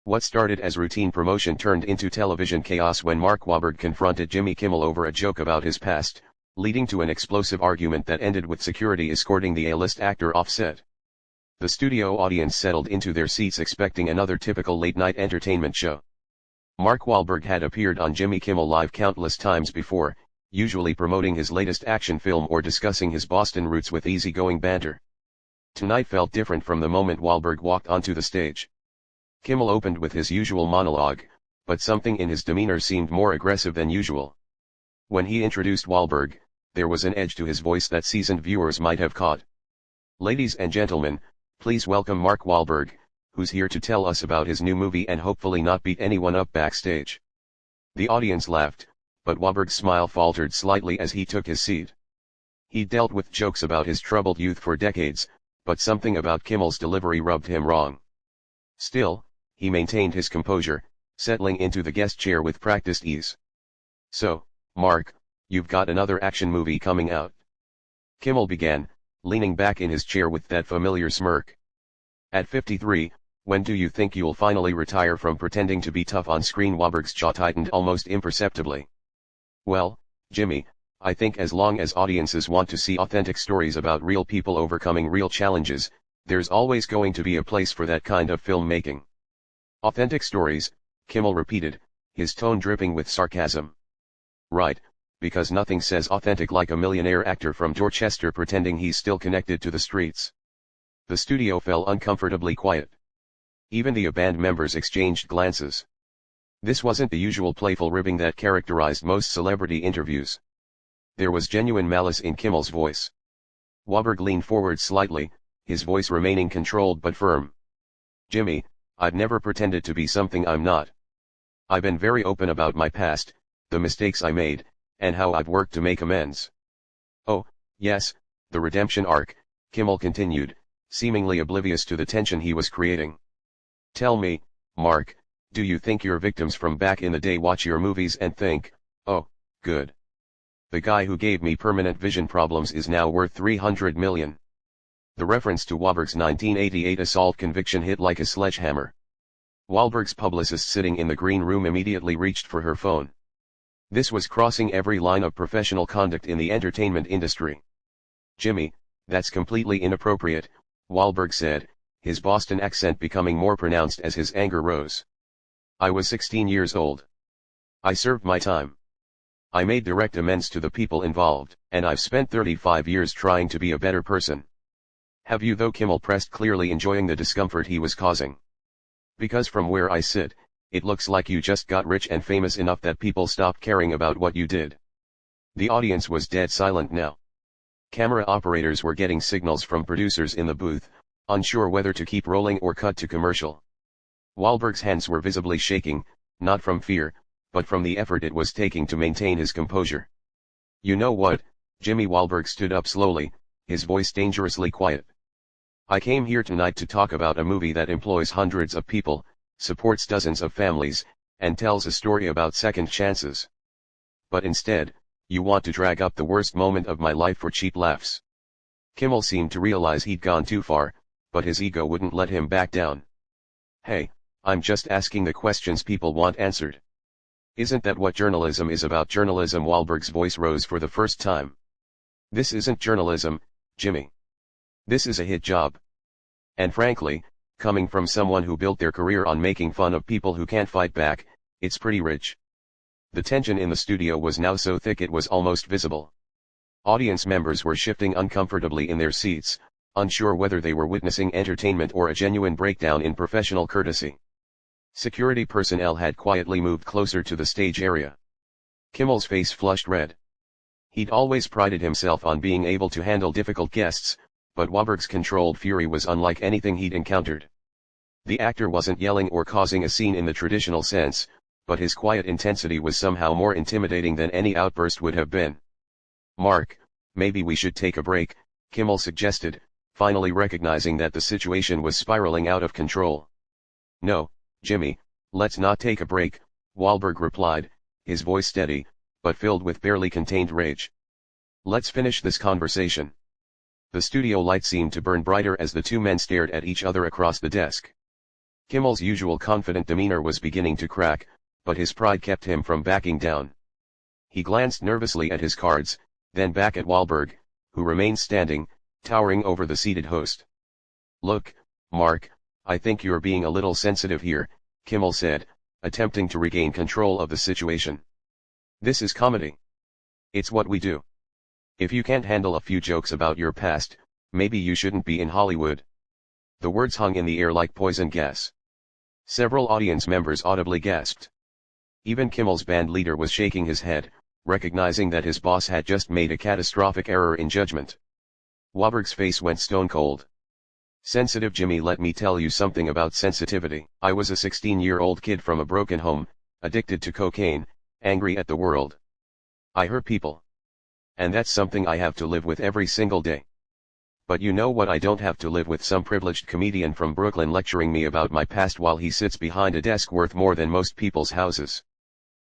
What started as routine promotion turned into television chaos when Mark Wahlberg confronted Jimmy Kimmel over a joke about his past, leading to an explosive argument that ended with security escorting the A-list actor off set. The studio audience settled into their seats expecting another typical late-night entertainment show. Mark Wahlberg had appeared on Jimmy Kimmel Live countless times before, usually promoting his latest action film or discussing his Boston roots with easygoing banter. Tonight felt different from the moment Wahlberg walked onto the stage. Kimmel opened with his usual monologue, but something in his demeanor seemed more aggressive than usual. When he introduced Wahlberg, there was an edge to his voice that seasoned viewers might have caught. "Ladies and gentlemen, please welcome Mark Wahlberg, who's here to tell us about his new movie and hopefully not beat anyone up backstage." The audience laughed, but Wahlberg's smile faltered slightly as he took his seat. He'd dealt with jokes about his troubled youth for decades, but something about Kimmel's delivery rubbed him wrong. Still, he maintained his composure, settling into the guest chair with practiced ease. "So, Mark, you've got another action movie coming out," Kimmel began, leaning back in his chair with that familiar smirk. "At 53, when do you think you'll finally retire from pretending to be tough on screen?" Wahlberg's jaw tightened almost imperceptibly. "Well, Jimmy, I think as long as audiences want to see authentic stories about real people overcoming real challenges, there's always going to be a place for that kind of filmmaking." "Authentic stories," Kimmel repeated, his tone dripping with sarcasm. "Right, because nothing says authentic like a millionaire actor from Dorchester pretending he's still connected to the streets." The studio fell uncomfortably quiet. Even the band members exchanged glances. This wasn't the usual playful ribbing that characterized most celebrity interviews. There was genuine malice in Kimmel's voice. Wahlberg leaned forward slightly, his voice remaining controlled but firm. "Jimmy, I've never pretended to be something I'm not. I've been very open about my past, the mistakes I made, and how I've worked to make amends." "Oh, yes, the redemption arc," Kimmel continued, seemingly oblivious to the tension he was creating. "Tell me, Mark, do you think your victims from back in the day watch your movies and think, 'Oh, good. The guy who gave me permanent vision problems is now worth $300 million. The reference to Wahlberg's 1988 assault conviction hit like a sledgehammer. Wahlberg's publicist sitting in the green room immediately reached for her phone. This was crossing every line of professional conduct in the entertainment industry. "Jimmy, that's completely inappropriate," Wahlberg said, his Boston accent becoming more pronounced as his anger rose. "I was 16 years old. I served my time. I made direct amends to the people involved, and I've spent 35 years trying to be a better person." "Have you though?" Kimmel pressed, clearly enjoying the discomfort he was causing. "Because from where I sit, it looks like you just got rich and famous enough that people stopped caring about what you did." The audience was dead silent now. Camera operators were getting signals from producers in the booth, unsure whether to keep rolling or cut to commercial. Wahlberg's hands were visibly shaking, not from fear, but from the effort it was taking to maintain his composure. "You know what, Jimmy?" Wahlberg stood up slowly, his voice dangerously quiet. "I came here tonight to talk about a movie that employs hundreds of people, supports dozens of families, and tells a story about second chances. But instead, you want to drag up the worst moment of my life for cheap laughs." Kimmel seemed to realize he'd gone too far, but his ego wouldn't let him back down. "Hey, I'm just asking the questions people want answered. Isn't that what journalism is about?" "Journalism?" Wahlberg's voice rose for the first time. "This isn't journalism, Jimmy. This is a hit job. And frankly, coming from someone who built their career on making fun of people who can't fight back, it's pretty rich." The tension in the studio was now so thick it was almost visible. Audience members were shifting uncomfortably in their seats, unsure whether they were witnessing entertainment or a genuine breakdown in professional courtesy. Security personnel had quietly moved closer to the stage area. Kimmel's face flushed red. He'd always prided himself on being able to handle difficult guests, but Wahlberg's controlled fury was unlike anything he'd encountered. The actor wasn't yelling or causing a scene in the traditional sense, but his quiet intensity was somehow more intimidating than any outburst would have been. "Mark, maybe we should take a break," Kimmel suggested, finally recognizing that the situation was spiraling out of control. "No, Jimmy, let's not take a break," Wahlberg replied, his voice steady, but filled with barely contained rage. "Let's finish this conversation." The studio light seemed to burn brighter as the two men stared at each other across the desk. Kimmel's usual confident demeanor was beginning to crack, but his pride kept him from backing down. He glanced nervously at his cards, then back at Wahlberg, who remained standing, towering over the seated host. "Look, Mark, I think you're being a little sensitive here," Kimmel said, attempting to regain control of the situation. "This is comedy. It's what we do. If you can't handle a few jokes about your past, maybe you shouldn't be in Hollywood." The words hung in the air like poison gas. Several audience members audibly gasped. Even Kimmel's band leader was shaking his head, recognizing that his boss had just made a catastrophic error in judgment. Wahlberg's face went stone cold. "Sensitive Jimmy, let me tell you something about sensitivity. I was a 16-year-old kid from a broken home, addicted to cocaine, angry at the world. I hurt people. And that's something I have to live with every single day. But you know what I don't have to live with? Some privileged comedian from Brooklyn lecturing me about my past while he sits behind a desk worth more than most people's houses."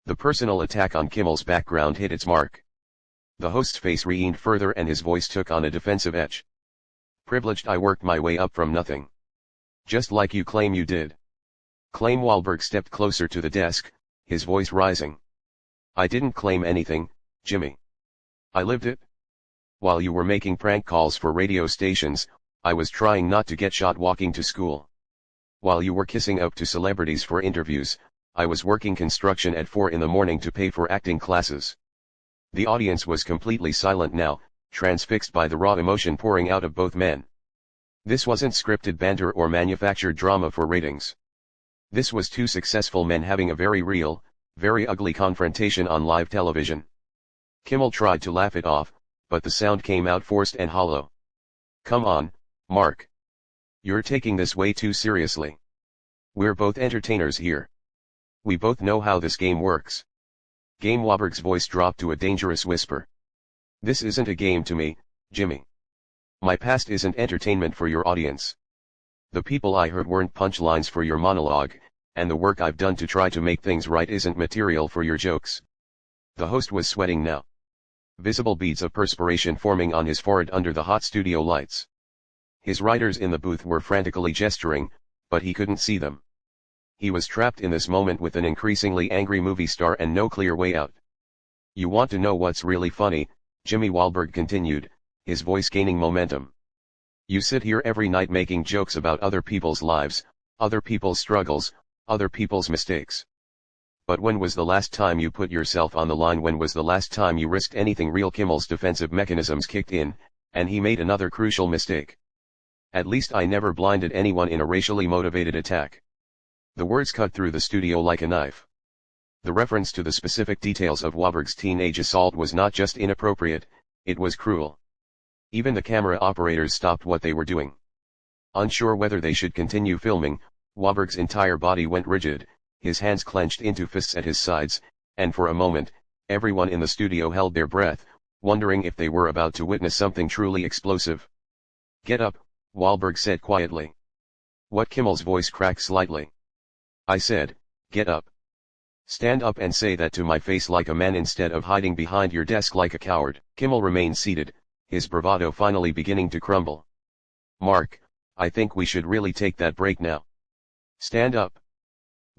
The personal attack on Kimmel's background hit its mark. The host's face leaned further and his voice took on a defensive edge. "Privileged? I worked my way up from nothing. Just like you claim you did." "Claim?" Wahlberg stepped closer to the desk, his voice rising. "I didn't claim anything, Jimmy. I lived it. While you were making prank calls for radio stations, I was trying not to get shot walking to school. While you were kissing up to celebrities for interviews, I was working construction at 4 in the morning to pay for acting classes." The audience was completely silent now, transfixed by the raw emotion pouring out of both men. This wasn't scripted banter or manufactured drama for ratings. This was two successful men having a very real, very ugly confrontation on live television. Kimmel tried to laugh it off, but the sound came out forced and hollow. "Come on, Mark. You're taking this way too seriously. We're both entertainers here. We both know how this game works." "Game?" Wahlberg's voice dropped to a dangerous whisper. "This isn't a game to me, Jimmy. My past isn't entertainment for your audience. The people I hurt weren't punchlines for your monologue, and the work I've done to try to make things right isn't material for your jokes." The host was sweating now. Visible beads of perspiration forming on his forehead under the hot studio lights. His writers in the booth were frantically gesturing, but he couldn't see them. He was trapped in this moment with an increasingly angry movie star and no clear way out. "You want to know what's really funny, Jimmy?" Wahlberg continued, his voice gaining momentum. "You sit here every night making jokes about other people's lives, other people's struggles, other people's mistakes. But when was the last time you put yourself on the line? When was the last time you risked anything real?" Kimmel's defensive mechanisms kicked in, and he made another crucial mistake. "At least I never blinded anyone in a racially motivated attack." The words cut through the studio like a knife. The reference to the specific details of Wahlberg's teenage assault was not just inappropriate, it was cruel. Even the camera operators stopped what they were doing. Unsure whether they should continue filming, Wahlberg's entire body went rigid, his hands clenched into fists at his sides, and for a moment, everyone in the studio held their breath, wondering if they were about to witness something truly explosive. "Get up," Wahlberg said quietly. "What?" Kimmel's voice cracked slightly. "I said, get up. Stand up and say that to my face like a man instead of hiding behind your desk like a coward." Kimmel remained seated, his bravado finally beginning to crumble. "Mark, I think we should really take that break now. Stand up."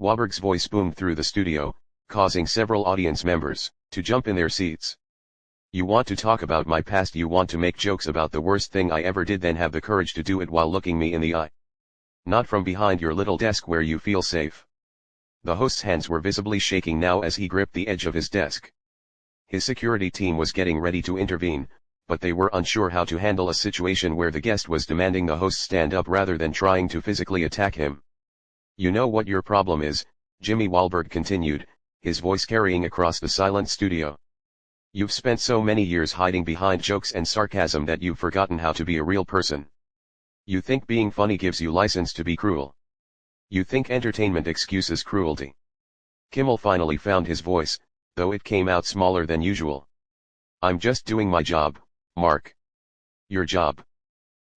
Wahlberg's voice boomed through the studio, causing several audience members to jump in their seats. "You want to talk about my past? You want to make jokes about the worst thing I ever did? Then have the courage to do it while looking me in the eye. Not from behind your little desk where you feel safe." The host's hands were visibly shaking now as he gripped the edge of his desk. His security team was getting ready to intervene, but they were unsure how to handle a situation where the guest was demanding the host stand up rather than trying to physically attack him. "You know what your problem is, Jimmy?" Wahlberg continued, his voice carrying across the silent studio. "You've spent so many years hiding behind jokes and sarcasm that you've forgotten how to be a real person. You think being funny gives you license to be cruel. You think entertainment excuses cruelty." Kimmel finally found his voice, though it came out smaller than usual. "I'm just doing my job, Mark." "Your job?"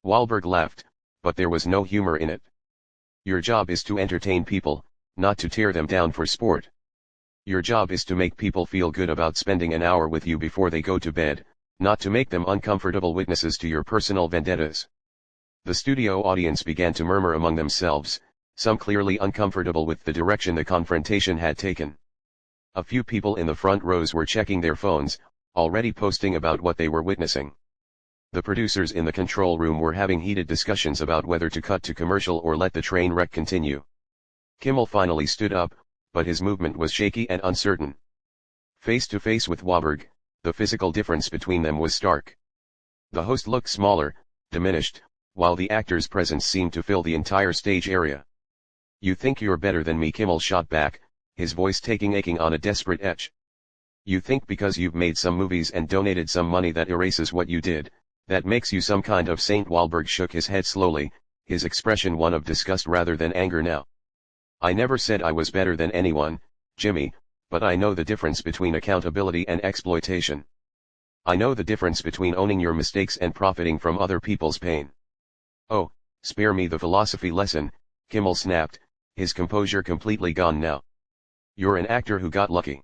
Wahlberg laughed, but there was no humor in it. "Your job is to entertain people, not to tear them down for sport. Your job is to make people feel good about spending an hour with you before they go to bed, not to make them uncomfortable witnesses to your personal vendettas." The studio audience began to murmur among themselves, some clearly uncomfortable with the direction the confrontation had taken. A few people in the front rows were checking their phones, already posting about what they were witnessing. The producers in the control room were having heated discussions about whether to cut to commercial or let the train wreck continue. Kimmel finally stood up, but his movement was shaky and uncertain. Face to face with Wahlberg, the physical difference between them was stark. The host looked smaller, diminished, while the actor's presence seemed to fill the entire stage area. "You think you're better than me," Kimmel shot back, his voice aching on a desperate edge. "You think because you've made some movies and donated some money that erases what you did, that makes you some kind of saint." Wahlberg shook his head slowly, his expression one of disgust rather than anger now. "I never said I was better than anyone, Jimmy, but I know the difference between accountability and exploitation. I know the difference between owning your mistakes and profiting from other people's pain." "Oh, spare me the philosophy lesson," Kimmel snapped, his composure completely gone now. "You're an actor who got lucky.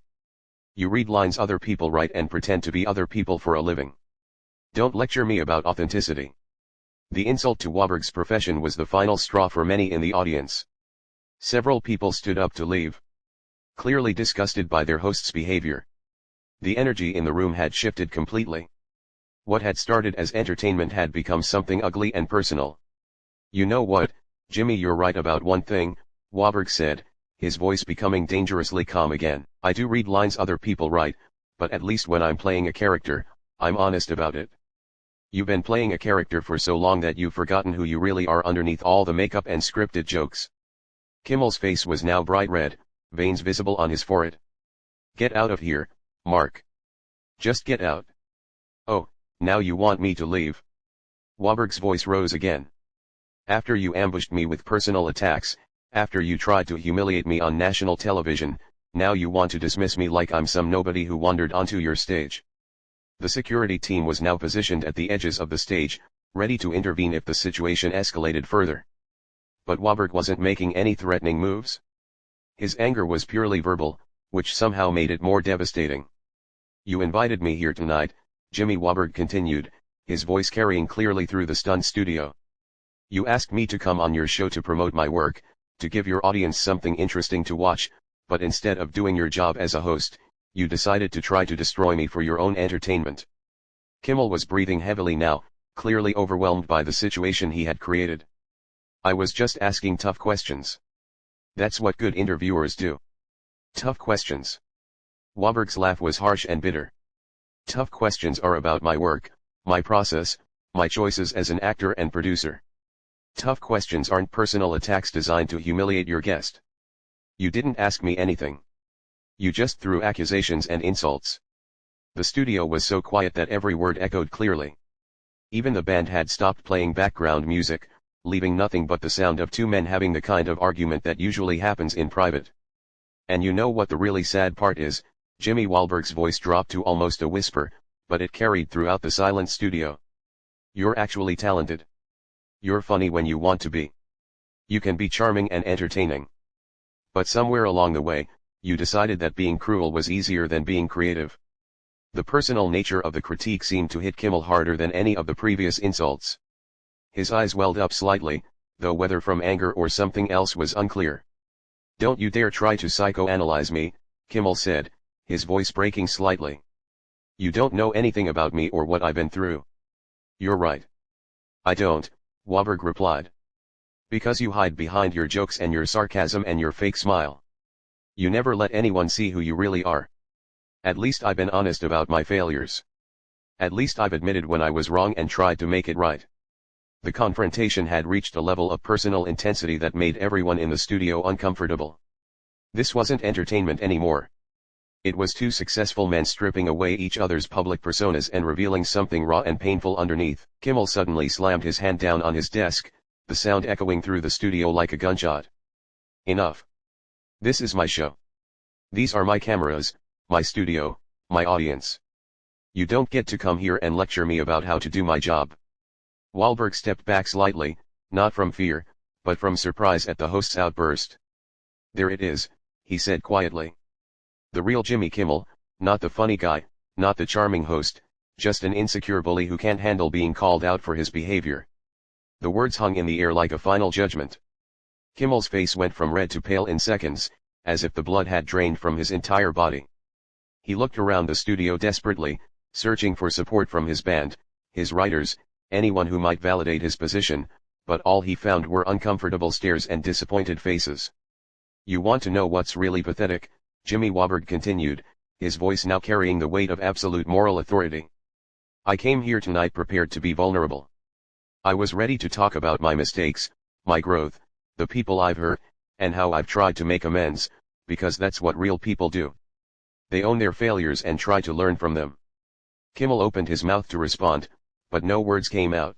You read lines other people write and pretend to be other people for a living. Don't lecture me about authenticity." The insult to Wahlberg's profession was the final straw for many in the audience. Several people stood up to leave, clearly disgusted by their host's behavior. The energy in the room had shifted completely. What had started as entertainment had become something ugly and personal. "You know what, Jimmy, you're right about one thing," Wahlberg said, his voice becoming dangerously calm again. "I do read lines other people write, but at least when I'm playing a character, I'm honest about it. You've been playing a character for so long that you've forgotten who you really are underneath all the makeup and scripted jokes." Kimmel's face was now bright red, veins visible on his forehead. "Get out of here, Mark. Just get out." "Oh, now you want me to leave?" Wahlberg's voice rose again. "After you ambushed me with personal attacks, after you tried to humiliate me on national television, now you want to dismiss me like I'm some nobody who wandered onto your stage." The security team was now positioned at the edges of the stage, ready to intervene if the situation escalated further. But Wahlberg wasn't making any threatening moves. His anger was purely verbal, which somehow made it more devastating. "You invited me here tonight," Jimmy Wahlberg continued, his voice carrying clearly through the stunned studio. "You asked me to come on your show to promote my work, to give your audience something interesting to watch, but instead of doing your job as a host, you decided to try to destroy me for your own entertainment." Kimmel was breathing heavily now, clearly overwhelmed by the situation he had created. "I was just asking tough questions. That's what good interviewers do. Tough questions." Wahlberg's laugh was harsh and bitter. "Tough questions are about my work, my process, my choices as an actor and producer. Tough questions aren't personal attacks designed to humiliate your guest. You didn't ask me anything. You just threw accusations and insults." The studio was so quiet that every word echoed clearly. Even the band had stopped playing background music, leaving nothing but the sound of two men having the kind of argument that usually happens in private. "And you know what the really sad part is?" Jimmy Wahlberg's voice dropped to almost a whisper, but it carried throughout the silent studio. "You're actually talented. You're funny when you want to be. You can be charming and entertaining. But somewhere along the way, you decided that being cruel was easier than being creative." The personal nature of the critique seemed to hit Kimmel harder than any of the previous insults. His eyes welled up slightly, though whether from anger or something else was unclear. "Don't you dare try to psychoanalyze me," Kimmel said, his voice breaking slightly. "You don't know anything about me or what I've been through." "You're right. I don't," Wahlberg replied. "Because you hide behind your jokes and your sarcasm and your fake smile. You never let anyone see who you really are. At least I've been honest about my failures. At least I've admitted when I was wrong and tried to make it right." The confrontation had reached a level of personal intensity that made everyone in the studio uncomfortable. This wasn't entertainment anymore. It was two successful men stripping away each other's public personas and revealing something raw and painful underneath. Kimmel suddenly slammed his hand down on his desk, the sound echoing through the studio like a gunshot. "Enough. This is my show. These are my cameras, my studio, my audience. You don't get to come here and lecture me about how to do my job." Wahlberg stepped back slightly, not from fear, but from surprise at the host's outburst. "There it is," he said quietly. "The real Jimmy Kimmel, not the funny guy, not the charming host, just an insecure bully who can't handle being called out for his behavior." The words hung in the air like a final judgment. Kimmel's face went from red to pale in seconds, as if the blood had drained from his entire body. He looked around the studio desperately, searching for support from his band, his writers, anyone who might validate his position, but all he found were uncomfortable stares and disappointed faces. "You want to know what's really pathetic?" Jimmy Waberg continued, his voice now carrying the weight of absolute moral authority. "I came here tonight prepared to be vulnerable. I was ready to talk about my mistakes, my growth, the people I've hurt, and how I've tried to make amends, because that's what real people do. They own their failures and try to learn from them." Kimmel opened his mouth to respond, but no words came out.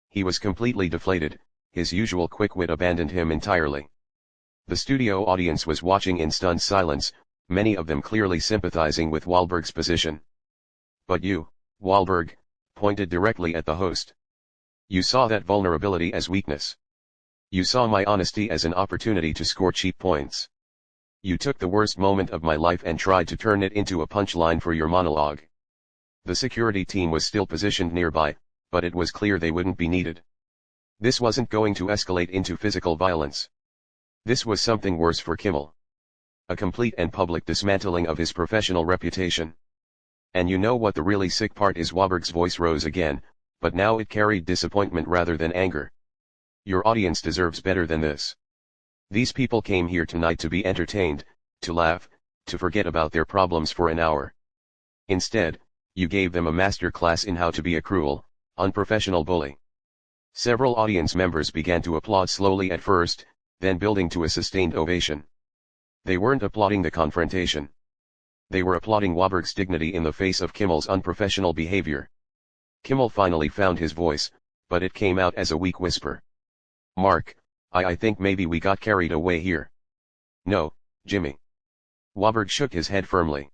He was completely deflated, his usual quick wit abandoned him entirely. The studio audience was watching in stunned silence, many of them clearly sympathizing with Wahlberg's position. "But you, Wahlberg," pointed directly at the host. "You saw that vulnerability as weakness. You saw my honesty as an opportunity to score cheap points. You took the worst moment of my life and tried to turn it into a punchline for your monologue." The security team was still positioned nearby, but it was clear they wouldn't be needed. This wasn't going to escalate into physical violence. This was something worse for Kimmel. A complete and public dismantling of his professional reputation. "And you know what the really sick part is?" Wahlberg's voice rose again, but now it carried disappointment rather than anger. "Your audience deserves better than this. These people came here tonight to be entertained, to laugh, to forget about their problems for an hour. Instead, you gave them a master class in how to be a cruel, unprofessional bully." Several audience members began to applaud slowly at first, then building to a sustained ovation. They weren't applauding the confrontation. They were applauding Wahlberg's dignity in the face of Kimmel's unprofessional behavior. Kimmel finally found his voice, but it came out as a weak whisper. "Mark, I think maybe we got carried away here." "No, Jimmy." Wahlberg shook his head firmly.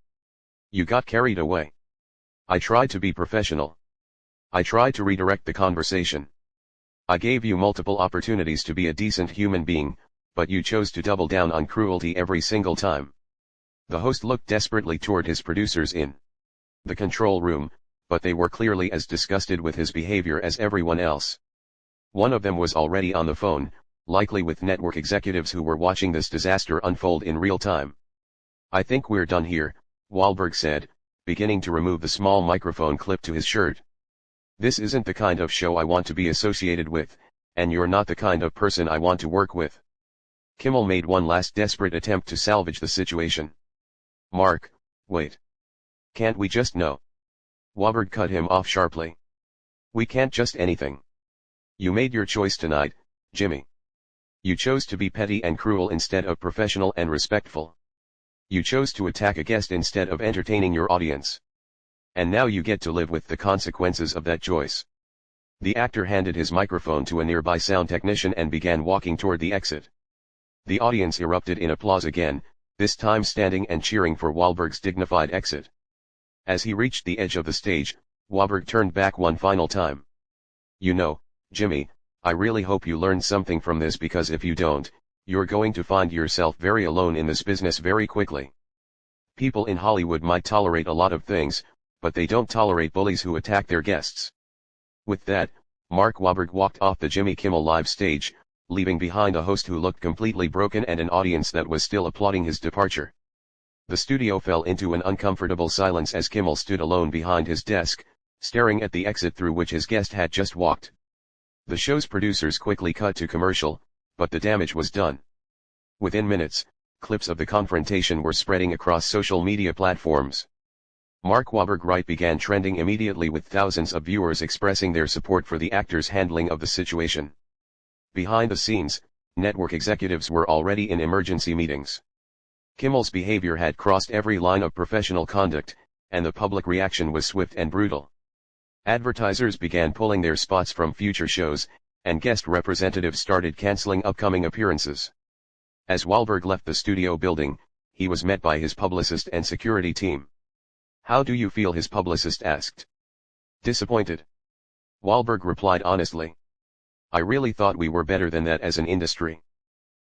"You got carried away. I tried to be professional. I tried to redirect the conversation. I gave you multiple opportunities to be a decent human being, but you chose to double down on cruelty every single time." The host looked desperately toward his producers in the control room, but they were clearly as disgusted with his behavior as everyone else. One of them was already on the phone, likely with network executives who were watching this disaster unfold in real time. "I think we're done here," Wahlberg said, beginning to remove the small microphone clip to his shirt. "This isn't the kind of show I want to be associated with, and you're not the kind of person I want to work with." Kimmel made one last desperate attempt to salvage the situation. "Mark, wait. Can't we just know?" Wahlberg cut him off sharply. "We can't just anything. You made your choice tonight, Jimmy. You chose to be petty and cruel instead of professional and respectful. You chose to attack a guest instead of entertaining your audience. And now you get to live with the consequences of that choice." The actor handed his microphone to a nearby sound technician and began walking toward the exit. The audience erupted in applause again, this time standing and cheering for Wahlberg's dignified exit. As he reached the edge of the stage, Wahlberg turned back one final time. "You know, Jimmy, I really hope you learned something from this, because if you don't, you're going to find yourself very alone in this business very quickly. People in Hollywood might tolerate a lot of things, but they don't tolerate bullies who attack their guests." With that, Mark Wahlberg walked off the Jimmy Kimmel Live stage, leaving behind a host who looked completely broken and an audience that was still applauding his departure. The studio fell into an uncomfortable silence as Kimmel stood alone behind his desk, staring at the exit through which his guest had just walked. The show's producers quickly cut to commercial, but the damage was done. Within minutes, clips of the confrontation were spreading across social media platforms. Mark Wahlberg right began trending immediately, with thousands of viewers expressing their support for the actor's handling of the situation. Behind the scenes, network executives were already in emergency meetings. Kimmel's behavior had crossed every line of professional conduct, and the public reaction was swift and brutal. Advertisers began pulling their spots from future shows, and guest representatives started canceling upcoming appearances. As Wahlberg left the studio building, he was met by his publicist and security team. "How do you feel?" his publicist asked. "Disappointed." Wahlberg replied honestly. "I really thought we were better than that as an industry.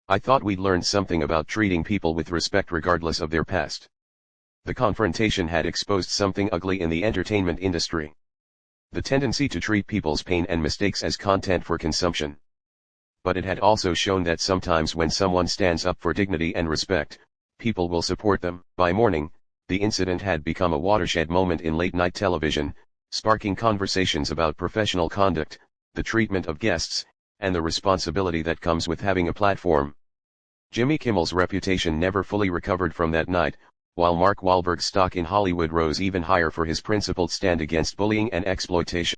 I thought we'd learned something about treating people with respect regardless of their past. The confrontation had exposed something ugly in the entertainment industry. The tendency to treat people's pain and mistakes as content for consumption. but it had also shown that sometimes when someone stands up for dignity and respect, people will support them. By morning, the incident had become a watershed moment in late-night television, sparking conversations about professional conduct, the treatment of guests, and the responsibility that comes with having a platform. Jimmy Kimmel's reputation never fully recovered from that night, while Mark Wahlberg's stock in Hollywood rose even higher for his principled stand against bullying and exploitation.